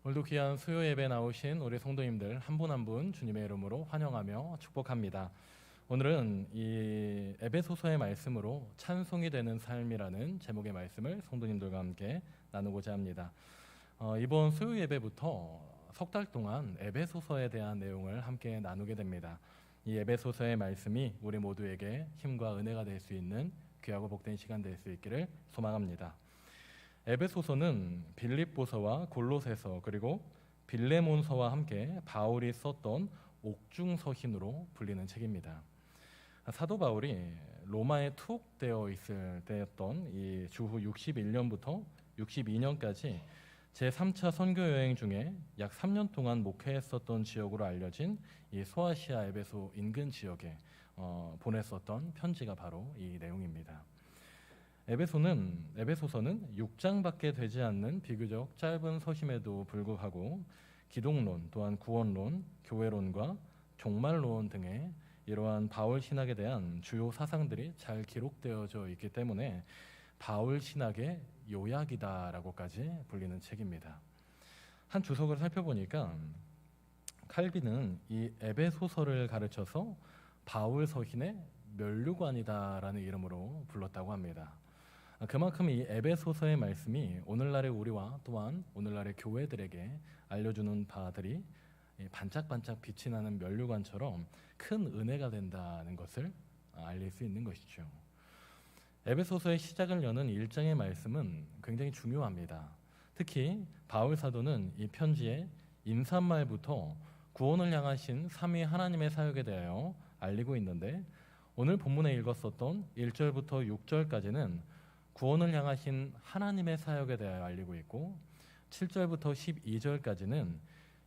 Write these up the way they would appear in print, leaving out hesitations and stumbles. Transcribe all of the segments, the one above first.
오늘도 귀한 수요 예배 나오신 우리 성도님들 한 분 한 분 주님의 이름으로 환영하며 축복합니다. 오늘은 이 에베소서의 말씀으로 찬송이 되는 삶이라는 제목의 말씀을 성도님들과 함께 나누고자 합니다. 이번 수요 예배부터 석 달 동안 에베소서에 대한 내용을 함께 나누게 됩니다. 이 에베소서의 말씀이 우리 모두에게 힘과 은혜가 될 수 있는 귀하고 복된 시간 될 수 있기를 소망합니다. 에베소서는 빌립보서와 골로새서 그리고 빌레몬서와 함께 바울이 썼던 옥중서신으로 불리는 책입니다. 사도 바울이 로마에 투옥되어 있을 때였던 이 주후 61년부터 62년까지 제3차 선교 여행 중에 약 3년 동안 목회했었던 지역으로 알려진 이 소아시아 에베소 인근 지역에 보냈었던 편지가 바로 이 내용입니다. 에베소서는 6장밖에 되지 않는 비교적 짧은 서심에도 불구하고 기독론, 또한 구원론, 교회론과 종말론 등의 이러한 바울 신학에 대한 주요 사상들이 잘 기록되어져 있기 때문에 바울 신학의 요약이다라고까지 불리는 책입니다. 한 주석을 살펴보니까 칼빈은 이 에베소서를 가르쳐서 바울 서신의 면류관이다라는 이름으로 불렀다고 합니다. 그만큼 이 에베소서의 말씀이 오늘날의 우리와 또한 오늘날의 교회들에게 알려주는 바들이 반짝반짝 빛이 나는 면류관처럼 큰 은혜가 된다는 것을 알릴 수 있는 것이죠. 에베소서의 시작을 여는 1장의 말씀은 굉장히 중요합니다. 특히 바울 사도는 이 편지의 인사말부터 구원을 향하신 삼위 하나님의 사역에 대하여 알리고 있는데, 오늘 본문에 읽었었던 1절부터 6절까지는 구원을 향하신 하나님의 사역에 대하여 알리고 있고, 7절부터 12절까지는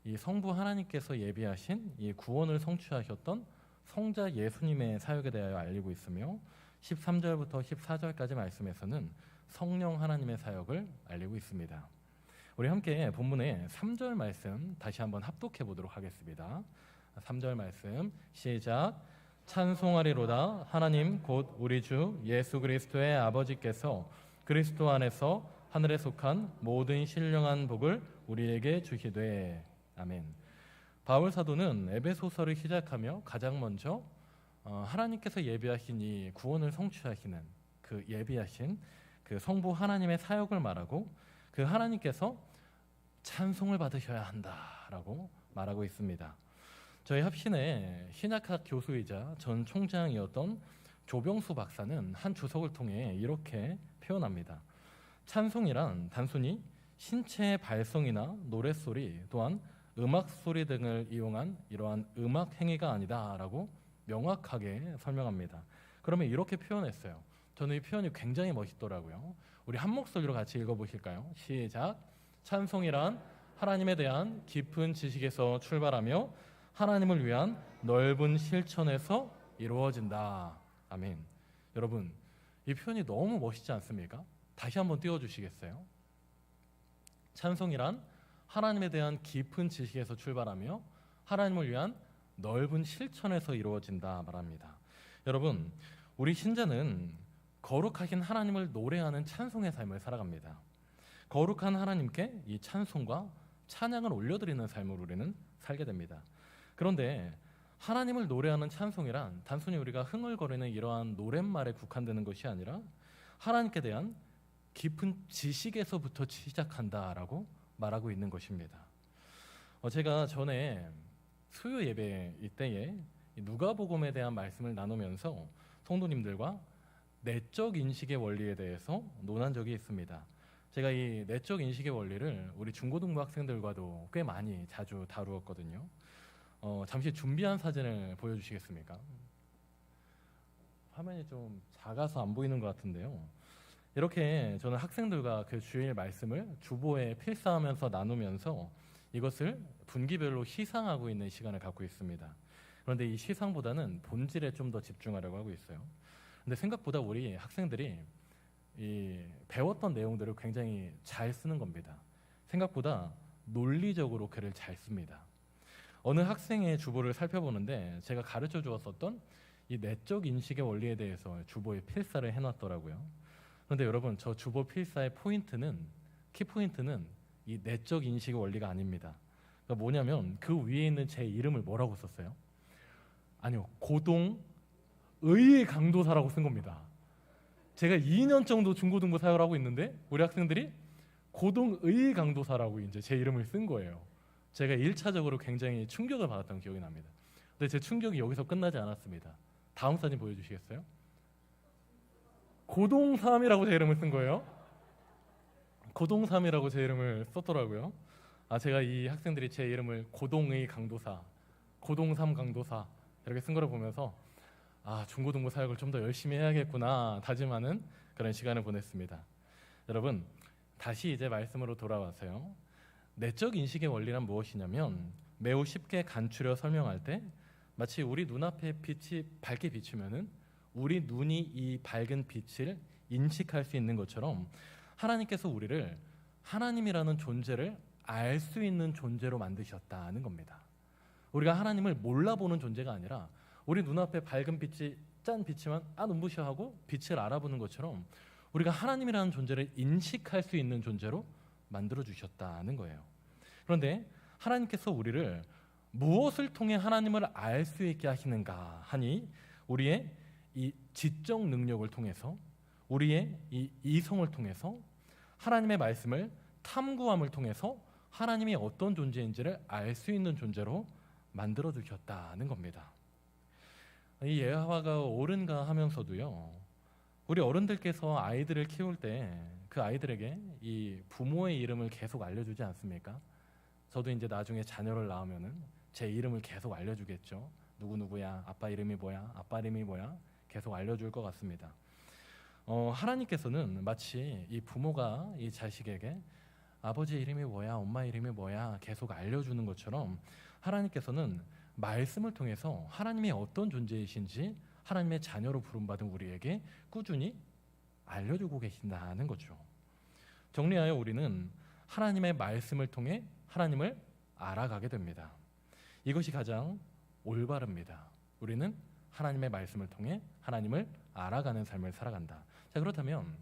이 성부 하나님께서 예비하신 이 구원을 성취하셨던 성자 예수님의 사역에 대하여 알리고 있으며, 13절부터 14절까지 말씀에서는 성령 하나님의 사역을 알리고 있습니다. 우리 함께 본문의 3절 말씀 다시 한번 합독해 보도록 하겠습니다. 3절 말씀 시작. 찬송하리로다. 하나님 곧 우리 주 예수 그리스도의 아버지께서 그리스도 안에서 하늘에 속한 모든 신령한 복을 우리에게 주시되. 아멘. 바울 사도는 에베소서를 시작하며 가장 먼저 하나님께서 예비하신 이 구원을 성취하시는 그 예비하신 그 성부 하나님의 사역을 말하고, 그 하나님께서 찬송을 받으셔야 한다라고 말하고 있습니다. 저희 합신의 신약학 교수이자 전 총장이었던 조병수 박사는 한 주석을 통해 이렇게 표현합니다. 찬송이란 단순히 신체의 발성이나 노랫소리 또한 음악소리 등을 이용한 이러한 음악 행위가 아니다라고 명확하게 설명합니다. 그러면 이렇게 표현했어요. 저는 이 표현이 굉장히 멋있더라고요. 우리 한 목소리로 같이 읽어보실까요? 시작. 찬송이란 하나님에 대한 깊은 지식에서 출발하며 하나님을 위한 넓은 실천에서 이루어진다. 아멘. 여러분, 이 표현이 너무 멋있지 않습니까? 다시 한번 띄워주시겠어요? 찬송이란 하나님에 대한 깊은 지식에서 출발하며 하나님을 위한 넓은 실천에서 이루어진다 말합니다. 여러분, 우리 신자는 거룩하신 하나님을 노래하는 찬송의 삶을 살아갑니다. 거룩한 하나님께 이 찬송과 찬양을 올려드리는 삶을 우리는 살게 됩니다. 그런데 하나님을 노래하는 찬송이란 단순히 우리가 흥얼거리는 이러한 노랫말에 국한되는 것이 아니라 하나님께 대한 깊은 지식에서부터 시작한다라고 말하고 있는 것입니다. 제가 전에 수요 예배 이때에 누가복음에 대한 말씀을 나누면서 성도님들과 내적 인식의 원리에 대해서 논한 적이 있습니다. 제가 이 내적 인식의 원리를 우리 중고등부 학생들과도 꽤 많이 자주 다루었거든요. 잠시 준비한 사진을 보여주시겠습니까? 화면이 좀 작아서 안 보이는 것 같은데요. 이렇게 저는 학생들과 그 주일 말씀을 주보에 필사하면서 나누면서 이것을 분기별로 시상하고 있는 시간을 갖고 있습니다. 그런데 이 시상보다는 본질에 좀 더 집중하려고 하고 있어요. 근데 생각보다 우리 학생들이 이 배웠던 내용들을 굉장히 잘 쓰는 겁니다. 생각보다 논리적으로 글을 잘 씁니다. 어느 학생의 주보를 살펴보는데 제가 가르쳐 주었었던 이 내적 인식의 원리에 대해서 주보에 필사를 해놨더라고요. 그런데 여러분, 저 주보 필사의 키포인트는 이 내적 인식의 원리가 아닙니다. 그러니까 뭐냐면 그 위에 있는 제 이름을 뭐라고 썼어요? 아니요, 고동의 강도사라고 쓴 겁니다. 제가 2년 정도 중고등부 사역을 하고 있는데 우리 학생들이 고동의 강도사라고 이제 제 이름을 쓴 거예요. 제가 1차적으로 굉장히 충격을 받았던 기억이 납니다. 근데 제 충격이 여기서 끝나지 않았습니다. 다음 사진 보여주시겠어요? 고동삼이라고 제 이름을 쓴 거예요. 고동삼이라고 제 이름을 썼더라고요. 제가 이 학생들이 제 이름을 고동의 강도사, 고동삼 강도사 이렇게 쓴 거를 보면서 중고등부 사역을 좀 더 열심히 해야겠구나 다짐하는 그런 시간을 보냈습니다. 여러분, 다시 이제 말씀으로 돌아와서요. 내적 인식의 원리란 무엇이냐면 매우 쉽게 간추려 설명할 때 마치 우리 눈앞에 빛이 밝게 비추면은 우리 눈이 이 밝은 빛을 인식할 수 있는 것처럼 하나님께서 우리를 하나님이라는 존재를 알 수 있는 존재로 만드셨다는 겁니다. 우리가 하나님을 몰라보는 존재가 아니라 우리 눈앞에 밝은 빛이 짠 빛이면 눈부셔 하고 빛을 알아보는 것처럼 우리가 하나님이라는 존재를 인식할 수 있는 존재로 만들어 주셨다는 거예요. 그런데 하나님께서 우리를 무엇을 통해 하나님을 알 수 있게 하시는가 하니 우리의 이 지적 능력을 통해서, 우리의 이 이성을 통해서, 하나님의 말씀을 탐구함을 통해서 하나님이 어떤 존재인지를 알 수 있는 존재로 만들어 주셨다는 겁니다. 이 예화가 옳은가 하면서도요, 우리 어른들께서 아이들을 키울 때 그 아이들에게 이 부모의 이름을 계속 알려주지 않습니까? 저도 이제 나중에 자녀를 낳으면은 제 이름을 계속 알려주겠죠. 누구누구야, 아빠 이름이 뭐야, 아빠 이름이 뭐야, 계속 알려줄 것 같습니다. 하나님께서는 마치 이 부모가 이 자식에게 아버지 이름이 뭐야, 엄마 이름이 뭐야 계속 알려주는 것처럼 하나님께서는 말씀을 통해서 하나님이 어떤 존재이신지 하나님의 자녀로 부름받은 우리에게 꾸준히 알려주고 계신다는 거죠. 정리하여 우리는 하나님의 말씀을 통해 하나님을 알아가게 됩니다. 이것이 가장 올바릅니다. 우리는 하나님의 말씀을 통해 하나님을 알아가는 삶을 살아간다. 자, 그렇다면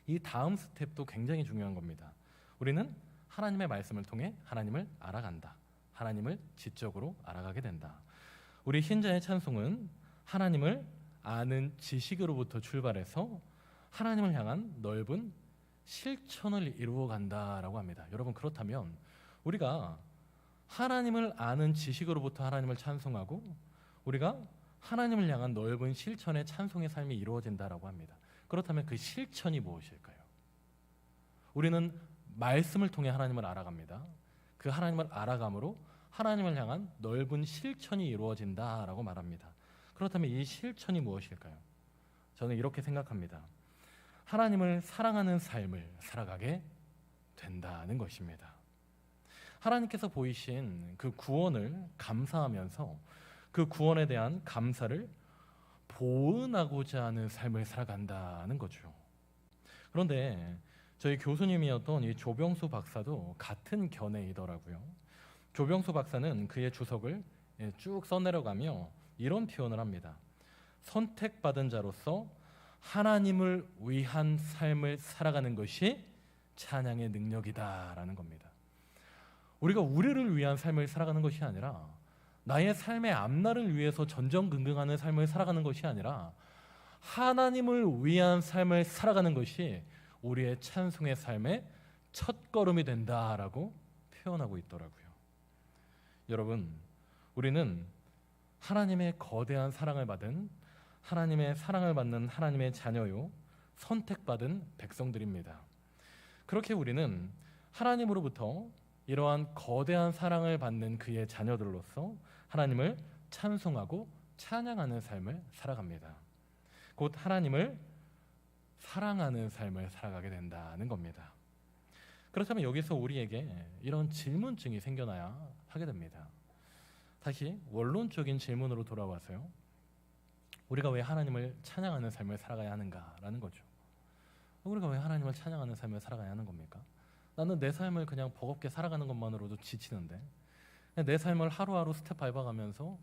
이 다음 스텝도 굉장히 중요한 겁니다. 우리는 하나님의 말씀을 통해 하나님을 알아간다. 하나님을 지적으로 알아가게 된다. 우리 신자의 찬송은 하나님을 아는 지식으로부터 출발해서 하나님을 향한 넓은 실천을 이루어 간다라고 합니다. 여러분, 그렇다면 우리가 하나님을 아는 지식으로부터 하나님을 찬송하고 우리가 하나님을 향한 넓은 실천의 찬송의 삶이 이루어진다라고 합니다. 그렇다면 그 실천이 무엇일까요? 우리는 말씀을 통해 하나님을 알아갑니다. 그 하나님을 알아감으로 하나님을 향한 넓은 실천이 이루어진다라고 말합니다. 그렇다면 이 실천이 무엇일까요? 저는 이렇게 생각합니다. 하나님을 사랑하는 삶을 살아가게 된다는 것입니다. 하나님께서 보이신 그 구원을 감사하면서 그 구원에 대한 감사를 보은하고자 하는 삶을 살아간다는 거죠. 그런데 저희 교수님이었던 이 조병수 박사도 같은 견해이더라고요. 조병수 박사는 그의 주석을 쭉 써내려가며 이런 표현을 합니다. 선택받은 자로서 하나님을 위한 삶을 살아가는 것이 찬양의 능력이다라는 겁니다. 우리가 우리를 위한 삶을 살아가는 것이 아니라 나의 삶의 앞날을 위해서 전전긍긍하는 삶을 살아가는 것이 아니라 하나님을 위한 삶을 살아가는 것이 우리의 찬송의 삶의 첫걸음이 된다라고 표현하고 있더라고요. 여러분, 우리는 하나님의 거대한 사랑을 받은, 하나님의 사랑을 받는 하나님의 자녀요, 선택받은 백성들입니다. 그렇게 우리는 하나님으로부터 이러한 거대한 사랑을 받는 그의 자녀들로서 하나님을 찬송하고 찬양하는 삶을 살아갑니다. 곧 하나님을 사랑하는 삶을 살아가게 된다는 겁니다. 그렇다면 여기서 우리에게 이런 질문증이 생겨나야 하게 됩니다. 다시 원론적인 질문으로 돌아와서요. 우리가 왜 하나님을 찬양하는 삶을 살아가야 하는가라는 거죠. 우리가 왜 하나님을 찬양하는 삶을 살아가야 하는 겁니까? 나는 내 삶을 그냥 버겁게 살아가는 것만으로도 지치는데, 내 삶을 하루하루 스텝 밟아가면서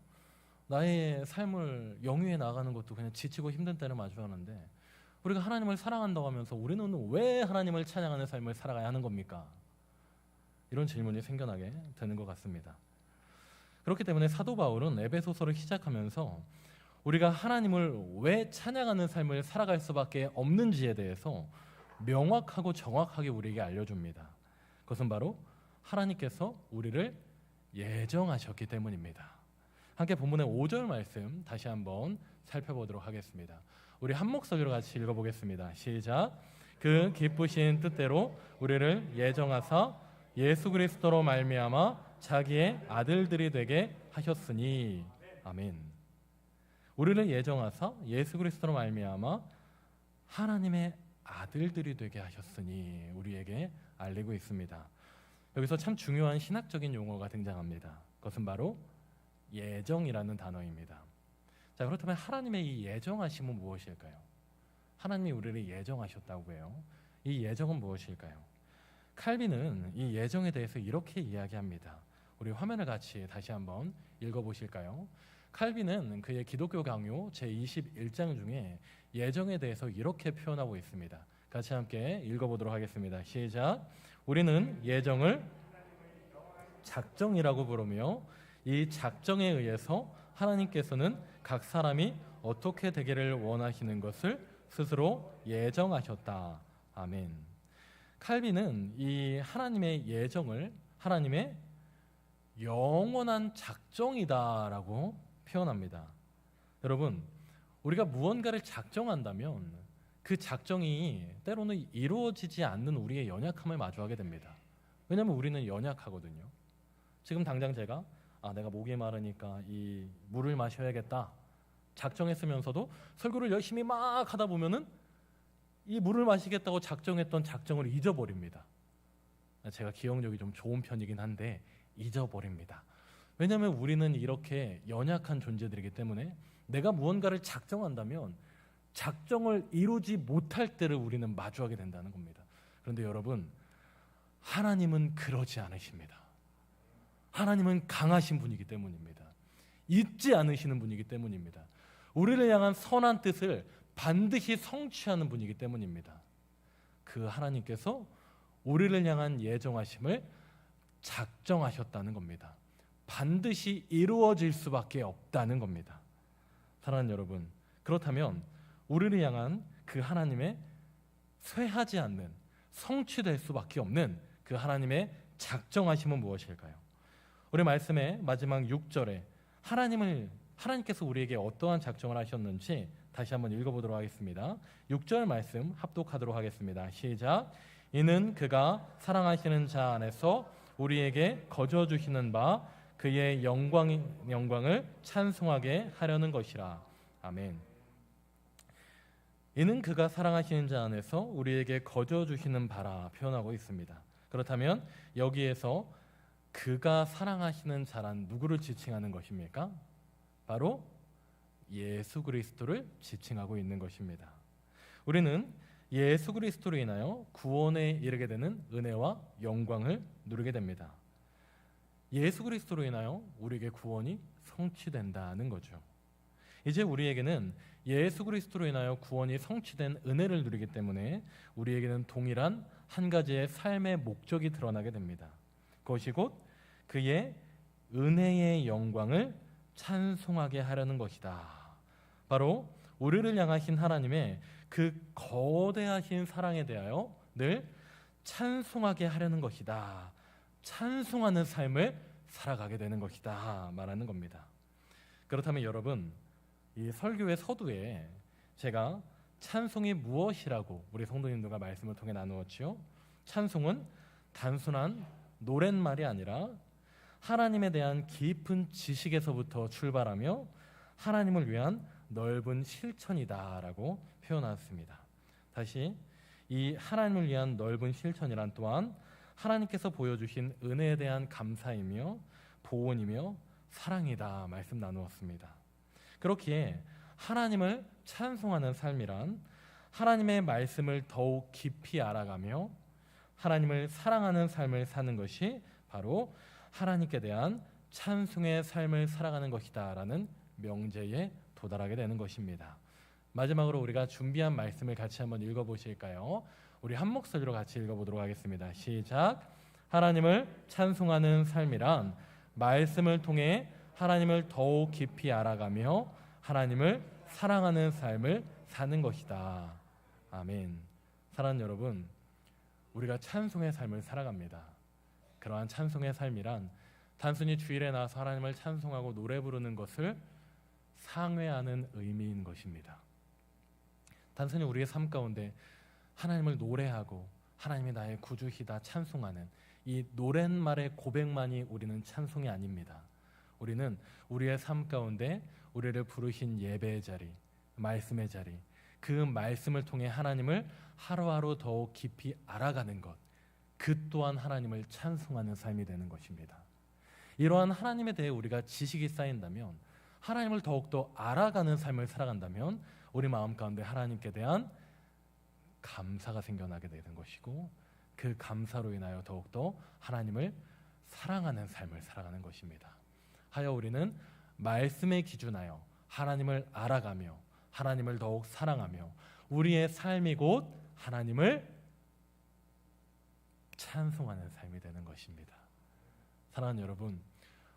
나의 삶을 영위해 나가는 것도 그냥 지치고 힘든 때를 마주하는데, 우리가 하나님을 사랑한다고 하면서 우리는 왜 하나님을 찬양하는 삶을 살아가야 하는 겁니까? 이런 질문이 생겨나게 되는 것 같습니다. 그렇기 때문에 사도 바울은 에베소서를 시작하면서 우리가 하나님을 왜 찬양하는 삶을 살아갈 수밖에 없는지에 대해서 명확하고 정확하게 우리에게 알려줍니다. 그것은 바로 하나님께서 우리를 예정하셨기 때문입니다. 함께 본문의 5절 말씀 다시 한번 살펴보도록 하겠습니다. 우리 한 목소리로 같이 읽어보겠습니다. 시작. 그 기쁘신 뜻대로 우리를 예정하사 예수 그리스도로 말미암아 자기의 아들들이 되게 하셨으니. 아멘. 우리를 예정하사 예수 그리스도로 말미암아 하나님의 아들들이 되게 하셨으니 우리에게 알리고 있습니다. 여기서 참 중요한 신학적인 용어가 등장합니다. 그것은 바로 예정이라는 단어입니다. 자, 그렇다면 하나님의 이 예정하심은 무엇일까요? 하나님이 우리를 예정하셨다고 해요. 이 예정은 무엇일까요? 칼빈은 이 예정에 대해서 이렇게 이야기합니다. 우리 화면을 같이 다시 한번 읽어보실까요? 칼빈은 그의 기독교 강요 제21장 중에 예정에 대해서 이렇게 표현하고 있습니다. 같이 함께 읽어보도록 하겠습니다. 시작. 우리는 예정을 작정이라고 부르며 이 작정에 의해서 하나님께서는 각 사람이 어떻게 되기를 원하시는 것을 스스로 예정하셨다. 아멘. 칼빈은 이 하나님의 예정을 하나님의 영원한 작정이다라고 표현합니다. 여러분, 우리가 무언가를 작정한다면 그 작정이 때로는 이루어지지 않는 우리의 연약함을 마주하게 됩니다. 왜냐하면 우리는 연약하거든요. 지금 당장 제가 내가 목이 마르니까 이 물을 마셔야겠다 작정했으면서도 설교를 열심히 막 하다 보면은 이 물을 마시겠다고 작정했던 작정을 잊어버립니다. 제가 기억력이 좀 좋은 편이긴 한데 잊어버립니다. 왜냐하면 우리는 이렇게 연약한 존재들이기 때문에 내가 무언가를 작정한다면 작정을 이루지 못할 때를 우리는 마주하게 된다는 겁니다. 그런데 여러분, 하나님은 그러지 않으십니다. 하나님은 강하신 분이기 때문입니다. 잊지 않으시는 분이기 때문입니다. 우리를 향한 선한 뜻을 반드시 성취하는 분이기 때문입니다. 그 하나님께서 우리를 향한 예정하심을 작정하셨다는 겁니다. 반드시 이루어질 수밖에 없다는 겁니다. 사랑하는 여러분, 그렇다면 우리를 향한 그 하나님의 쇠하지 않는, 성취될 수밖에 없는 그 하나님의 작정하심은 무엇일까요? 우리 말씀의 마지막 6절에 하나님께서 우리에게 어떠한 작정을 하셨는지 다시 한번 읽어보도록 하겠습니다. 6절 말씀 합독하도록 하겠습니다. 시작. 이는 그가 사랑하시는 자 안에서 우리에게 거저 주시는 바 그의 영광을 찬송하게 하려는 것이라. 아멘. 이는 그가 사랑하시는 자 안에서 우리에게 거저 주시는 바라 표현하고 있습니다. 그렇다면 여기에서 그가 사랑하시는 자란 누구를 지칭하는 것입니까? 바로 예수 그리스도를 지칭하고 있는 것입니다. 우리는 예수 그리스도로 인하여 구원에 이르게 되는 은혜와 영광을 누리게 됩니다. 예수 그리스도로 인하여 우리에게 구원이 성취된다는 거죠. 이제 우리에게는 예수 그리스도로 인하여 구원이 성취된 은혜를 누리기 때문에 우리에게는 동일한 한 가지의 삶의 목적이 드러나게 됩니다. 그것이 곧 그의 은혜의 영광을 찬송하게 하려는 것이다. 바로 우리를 향하신 하나님의 그 거대하신 사랑에 대하여 늘 찬송하게 하려는 것이다. 찬송하는 삶을 살아가게 되는 것이다 말하는 겁니다. 그렇다면 여러분, 이 설교의 서두에 제가 찬송이 무엇이라고 우리 성도님들과 말씀을 통해 나누었지요. 찬송은 단순한 노랫말이 아니라 하나님에 대한 깊은 지식에서부터 출발하며 하나님을 위한 넓은 실천이다라고 표현하였습니다. 다시, 이 하나님을 위한 넓은 실천이란 또한 하나님께서 보여주신 은혜에 대한 감사이며 보온이며 사랑이다 말씀 나누었습니다. 그렇기에 하나님을 찬송하는 삶이란 하나님의 말씀을 더욱 깊이 알아가며 하나님을 사랑하는 삶을 사는 것이 바로 하나님께 대한 찬송의 삶을 살아가는 것이다 라는 명제에 도달하게 되는 것입니다. 마지막으로 우리가 준비한 말씀을 같이 한번 읽어보실까요? 우리 한 목소리로 같이 읽어보도록 하겠습니다. 시작. 하나님을 찬송하는 삶이란 말씀을 통해 하나님을 더욱 깊이 알아가며 하나님을 사랑하는 삶을 사는 것이다. 아멘. 사랑하는 여러분, 우리가 찬송의 삶을 살아갑니다. 그러한 찬송의 삶이란 단순히 주일에 나와서 하나님을 찬송하고 노래 부르는 것을 상회하는 의미인 것입니다. 단순히 우리의 삶 가운데 하나님을 노래하고 하나님이 나의 구주시다 찬송하는 이 노랫말의 고백만이 우리는 찬송이 아닙니다. 우리는 우리의 삶 가운데 우리를 부르신 예배의 자리, 말씀의 자리, 그 말씀을 통해 하나님을 하루하루 더욱 깊이 알아가는 것, 그 또한 하나님을 찬송하는 삶이 되는 것입니다. 이러한 하나님에 대해 우리가 지식이 쌓인다면, 하나님을 더욱더 알아가는 삶을 살아간다면 우리 마음 가운데 하나님께 대한 감사가 생겨나게 되는 것이고, 그 감사로 인하여 더욱더 하나님을 사랑하는 삶을 살아가는 것입니다. 하여 우리는 말씀에 기준하여 하나님을 알아가며 하나님을 더욱 사랑하며 우리의 삶이 곧 하나님을 찬송하는 삶이 되는 것입니다. 사랑하는 여러분,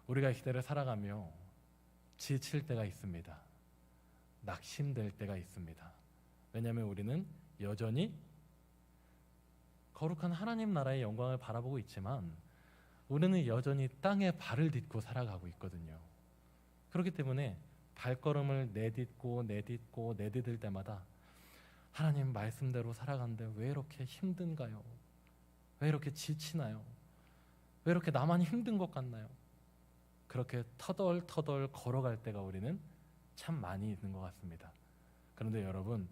우리가 이 시대를 살아가며 지칠 때가 있습니다. 낙심될 때가 있습니다. 왜냐하면 우리는 여전히 거룩한 하나님 나라의 영광을 바라보고 있지만 우리는 여전히 땅에 발을 딛고 살아가고 있거든요. 그렇기 때문에 발걸음을 내딛을 때마다 하나님 말씀대로 살아가는데 왜 이렇게 힘든가요? 왜 이렇게 지치나요? 왜 이렇게 나만 힘든 것 같나요? 그렇게 터덜터덜 걸어갈 때가 우리는 참 많이 있는 것 같습니다. 그런데 여러분,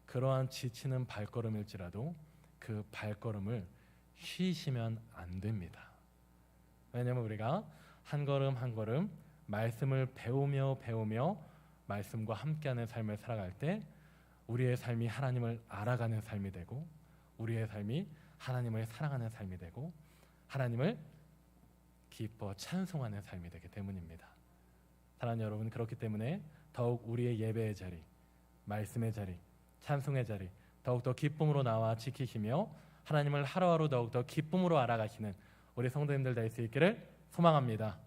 그러한 지치는 발걸음일지라도 그 발걸음을 쉬시면 안 됩니다. 왜냐하면 우리가 한 걸음 한 걸음 말씀을 배우며 말씀과 함께하는 삶을 살아갈 때 우리의 삶이 하나님을 알아가는 삶이 되고, 우리의 삶이 하나님을 사랑하는 삶이 되고, 하나님을 기뻐 찬송하는 삶이 되기 때문입니다. 사랑하는 여러분, 그렇기 때문에 더욱 우리의 예배의 자리, 말씀의 자리, 찬송의 자리 더욱더 기쁨으로 나와 지키시며 하나님을 하루하루 더욱더 기쁨으로 알아가시는 우리 성도님들 될 수 있기를 소망합니다.